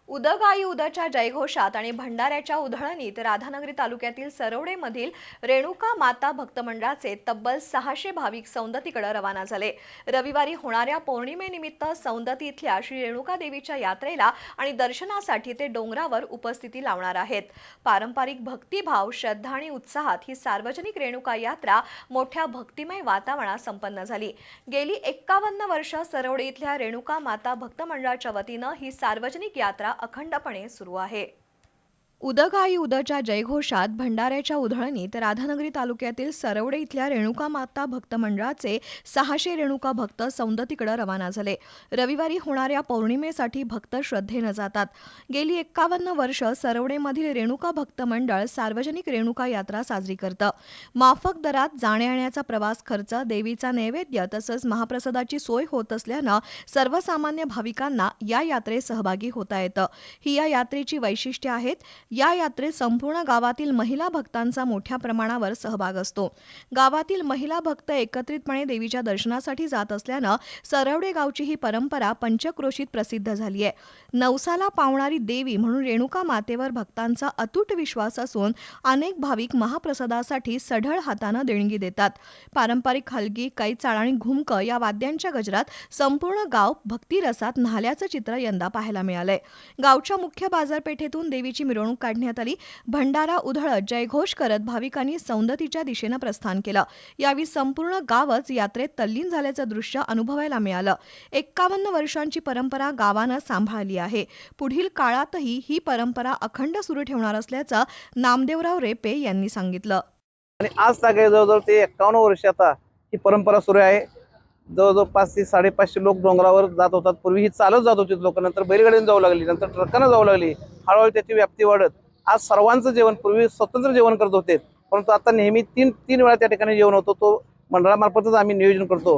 उदगाई उदच्या जयघोषात आणि भंडाऱ्याच्या उधळणीत राधानगरी तालुक्यातील सरवडेमधील रेणुका माता भक्त मंडळाचे तब्बल 600 भाविक सौंदतीकडे रवाना झाले। रविवारी होणाऱ्या पौर्णिमेनिमित्त सौंदती इथल्या श्री रेणुका देवीच्या यात्रेला आणि दर्शनासाठी ते डोंगरावर उपस्थिती लावणार आहेत। पारंपरिक भक्तिभाव, श्रद्धा आणि उत्साहात ही सार्वजनिक रेणुका यात्रा मोठ्या भक्तिमय वातावरणात संपन्न झाली। गेली 51 वर्ष सरवडे इथल्या रेणुका माता भक्त मंडळाच्या वतीने ही सार्वजनिक यात्रा अखंडपणे सुरू आहे। उदगाई उदच्या जयघोषात भंडाऱ्याच्या उधळणीत राधानगरी तालुक्यातील सरवडे इथल्या रेणुका माता भक्त मंडळाचे 600 रेणुका भक्त सौंदतीकडे रवाना झाले। रविवारी होणाऱ्या पौर्णिमेसाठी भक्त श्रद्धेने जातात। गेली 51 वर्ष सरवडेमधील रेणुका भक्त मंडळ सार्वजनिक रेणुका यात्रा साजरी करतं। माफक दरात जाण्या-येण्याचा प्रवास खर्च, देवीचा नैवेद्य तसंच महाप्रसादाची सोय होत असल्यानं सर्वसामान्य भाविकांना या यात्रेत सहभागी होता येतं। ही या यात्रेची वैशिष्ट्ये आहेत। या यात्रेत संपूर्ण गावातील महिला भक्तांचा मोठ्या प्रमाणावर सहभाग असतो। गावातील महिला भक्त एकत्रितपणे देवीच्या दर्शनासाठी जात असल्यानं सरवडे गावची ही परंपरा पंचक्रोशीत प्रसिद्ध झाली आहे। नवसाला पावणारी देवी म्हणून रेणुका मातेवर भक्तांचा अतूट विश्वास असून अनेक भाविक महाप्रसादासाठी सढळ हाताने देणगी देतात। पारंपरिक हलगी, कैचाळ आणि घुमकं या वाद्यांच्या गजरात संपूर्ण गाव भक्तिरसात न्हाल्याचं चित्र यंदा पाहायला मिळालंय। गावच्या मुख्य बाजारपेठेतून देवीची मिरवणूक काढण्यात आली। भंडारा उधळत जयघोष करत भाविकांनी सौंदतीच्या दिशेने प्रस्थान केलं। यावेळी संपूर्ण गावच यात्रेत तल्लीन झाल्याचं दृश्य अनुभवायला मिळालं। 51 वर्षांची परंपरा गावानं सांभाळली आहे। पुढील काळातही ही परंपरा अखंड सुरू ठेवणार असल्याचं नामदेवराव रेपे यांनी सांगितलं। आणि आज तागे जवळजवळ ते 51 वर्ष आता ही परंपरा सुरू आहे। जवळजवळ 500 ते 550 लोक डोंगरावर जात होतात। पूर्वी ही चालत जात होती लोक, नंतर बैलगाडीने जाऊ लागली, नंतर ट्रकाने जाऊ लागली। हळूहळू त्याची व्याप्ती वाढत आज सर्वांचं जेवण, पूर्वी स्वतंत्र जेवण करत होते, परंतु आता नेहमी तीन वेळा त्या ठिकाणी जेवण होतो। तो मंडळामार्फतच आम्ही नियोजन करतो।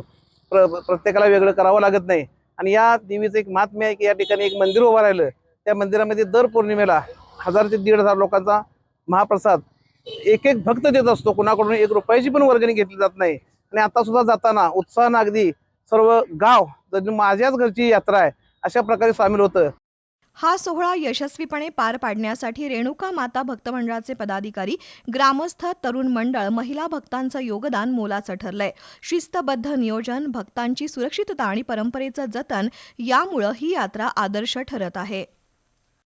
प्रत्येकाला वेगळं करावं लागत नाही। आणि या देवीचं एक महात्म्य आहे की या ठिकाणी एक मंदिर उभं राहिलं, त्या मंदिरामध्ये दर पौर्णिमेला 1000 ते 1500 लोकांचा महाप्रसाद एक भक्त देत असतो। कुणाकडून 1 रुपयाची पण वर्गणी घेतली जात नाही। आणि आता सुद्धा जाताना उत्साहानं अगदी सर्व गाव माझ्याच घरची यात्रा आहे अशा प्रकारे सामील होतं। हा सोहळा यशस्वीपणे पार पाडण्यासाठी रेणुका माता भक्त मंडळाचे पदाधिकारी, ग्रामस्थ, तरुण मंडळ, महिला भक्तांचं योगदान मोलाचं ठरलंय। शिस्तबद्ध नियोजन, भक्तांची सुरक्षितता आणि परंपरेचं जतन यामुळे ही यात्रा आदर्श ठरत आहे।